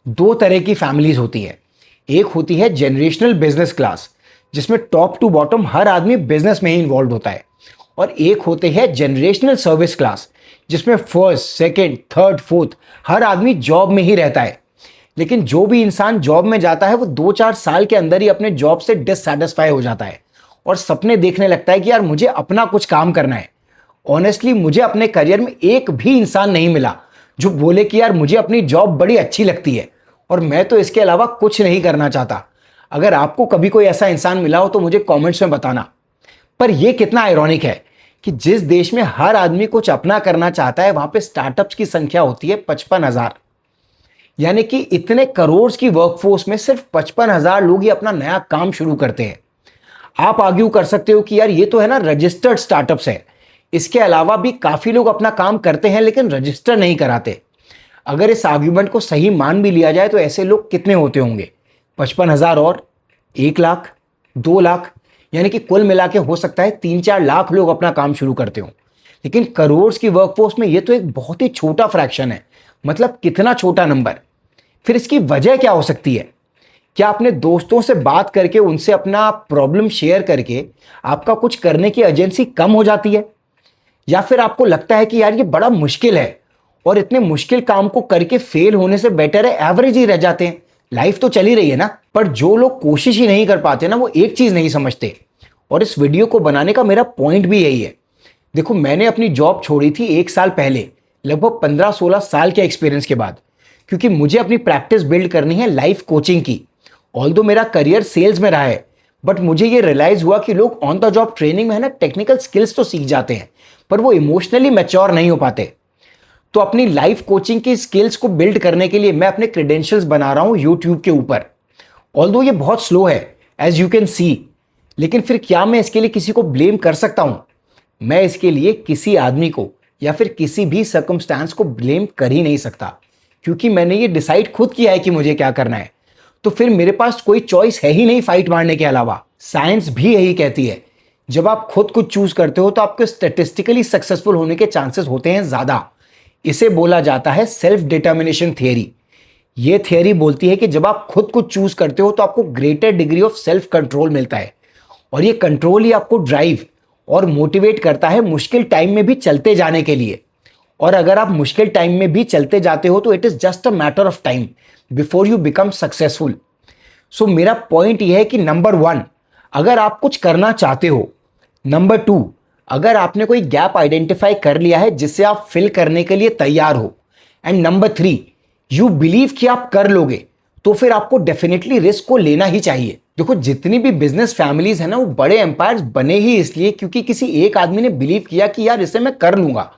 दो तरह की फैमिलीज होती है। एक होती है जनरेशनल बिजनेस क्लास, जिसमें टॉप टू बॉटम हर आदमी बिजनेस में ही इन्वॉल्व होता है। और एक होते हैं जनरेशनल सर्विस क्लास, जिसमें फर्स्ट सेकंड थर्ड फोर्थ हर आदमी जॉब में ही रहता है। लेकिन जो भी इंसान जॉब में जाता है वो 2-4 साल के अंदर ही अपने जॉब से डिससैटिस्फाई हो जाता है और सपने देखने लगता है कि यार मुझे अपना कुछ काम करना है। ऑनेस्टली मुझे अपने करियर में एक भी इंसान नहीं मिला जो बोले कि यार मुझे अपनी जॉब बड़ी अच्छी लगती है और मैं तो इसके अलावा कुछ नहीं करना चाहता। अगर आपको कभी कोई ऐसा इंसान मिला हो तो मुझे कमेंट्स में बताना। पर यह कितना आयरॉनिक है कि जिस देश में हर आदमी कुछ अपना करना चाहता है वहां पे स्टार्टअप्स की संख्या होती है 55,000। यानी कि इतने करोड़ की वर्कफोर्स में सिर्फ 55,000 लोग ही अपना नया काम शुरू करते हैं। आप आर्ग्यू कर सकते हो कि यार ये तो है ना रजिस्टर्ड स्टार्टअप्स है, इसके अलावा भी काफी लोग अपना काम करते हैं लेकिन रजिस्टर नहीं कराते। अगर इस आर्ग्यूमेंट को सही मान भी लिया जाए तो ऐसे लोग कितने होते होंगे? 55,000 और 1 लाख, 2 लाख, यानी कि कुल मिला के हो सकता है 3-4 लाख लोग अपना काम शुरू करते हो। लेकिन करोड़ की वर्कफोर्स में ये तो एक बहुत ही छोटा फ्रैक्शन है। मतलब कितना छोटा नंबर। फिर इसकी वजह क्या हो सकती है? क्या अपने दोस्तों से बात करके उनसे अपना प्रॉब्लम शेयर करके आपका कुछ करने की अर्जेंसी कम हो जाती है? या फिर आपको लगता है कि यार ये बड़ा मुश्किल है और इतने मुश्किल काम को करके फेल होने से बेटर है एवरेज ही रह जाते हैं, लाइफ तो चल ही रही है ना। पर जो लोग कोशिश ही नहीं कर पाते ना वो एक चीज नहीं समझते, और इस वीडियो को बनाने का मेरा पॉइंट भी यही है। देखो, मैंने अपनी जॉब छोड़ी थी 1 साल पहले, लगभग 15-16 साल के एक्सपीरियंस के बाद, क्योंकि मुझे अपनी प्रैक्टिस बिल्ड करनी है लाइफ कोचिंग की। ऑल्दो मेरा करियर सेल्स में रहा है, बट मुझे ये रियलाइज हुआ कि लोग ऑन द जॉब ट्रेनिंग में है ना टेक्निकल स्किल्स तो सीख जाते हैं पर वो इमोशनली मैच्योर नहीं हो पाते। तो अपनी लाइफ कोचिंग की स्किल्स को बिल्ड करने के लिए मैं अपने क्रेडेंशियल्स बना रहा हूं यूट्यूब के ऊपर। ऑल्दो ये बहुत स्लो है एज यू कैन सी, लेकिन फिर क्या मैं इसके लिए किसी को ब्लेम कर सकता हूं? मैं इसके लिए किसी आदमी को या फिर किसी भी सर्कमस्टांस को ब्लेम कर ही नहीं सकता, क्योंकि मैंने ये डिसाइड खुद किया है कि मुझे क्या करना है। तो फिर मेरे पास कोई चॉइस है ही नहीं फाइट मारने के अलावा। साइंस भी यही कहती है, जब आप खुद कुछ चूज करते हो तो आपके स्टैटिस्टिकली सक्सेसफुल होने के चांसेस होते हैं ज्यादा। इसे बोला जाता है सेल्फ डिटर्मिनेशन थियरी। यह थियरी बोलती है कि जब आप खुद कुछ चूज करते हो तो आपको greater degree of self control मिलता है, और ये कंट्रोल ही आपको ड्राइव और मोटिवेट करता है मुश्किल टाइम में भी चलते जाने के लिए। और अगर आप मुश्किल टाइम में भी चलते जाते हो तो it is just a matter of time before you become successful. So मेरा पॉइंट यह है कि नंबर 1, अगर आप कुछ करना चाहते हो। नंबर 2, अगर आपने कोई गैप आइडेंटिफाई कर लिया है जिससे आप फिल करने के लिए तैयार हो। एंड नंबर 3, यू बिलीव कि आप कर लोगे, तो फिर आपको डेफिनेटली रिस्क को लेना ही चाहिए। देखो, जितनी भी बिजनेस फैमिलीज है ना वो बड़े एम्पायर्स बने ही इसलिए क्योंकि किसी एक आदमी ने बिलीव किया कि यार इसे मैं कर लूंगा।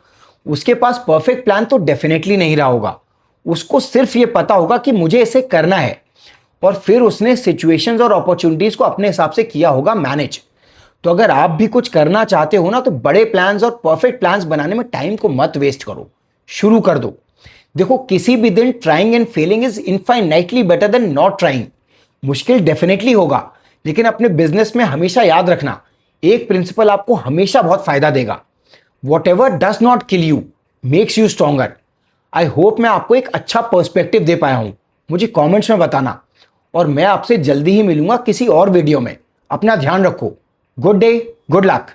उसके पास परफेक्ट प्लान तो डेफिनेटली नहीं रहा होगा, उसको सिर्फ ये पता होगा कि मुझे इसे करना है, और फिर उसने सिचुएशंस और अपॉर्चुनिटीज को अपने हिसाब से किया होगा मैनेज। तो अगर आप भी कुछ करना चाहते हो ना तो बड़े प्लान्स और परफेक्ट प्लान्स बनाने में टाइम को मत वेस्ट करो, शुरू कर दो। देखो, किसी भी दिन trying and failing is infinitely better than not trying. मुश्किल डेफिनेटली होगा, लेकिन अपने बिजनेस में हमेशा याद रखना, एक प्रिंसिपल आपको हमेशा बहुत फायदा देगा। What ever does not kill you makes you stronger. I hope मैं आपको एक अच्छा पर्सपेक्टिव दे पाया हूं। मुझे कमेंट्स में बताना, और मैं आपसे जल्दी ही मिलूंगा किसी और वीडियो में। अपना ध्यान रखो। Good day, good luck.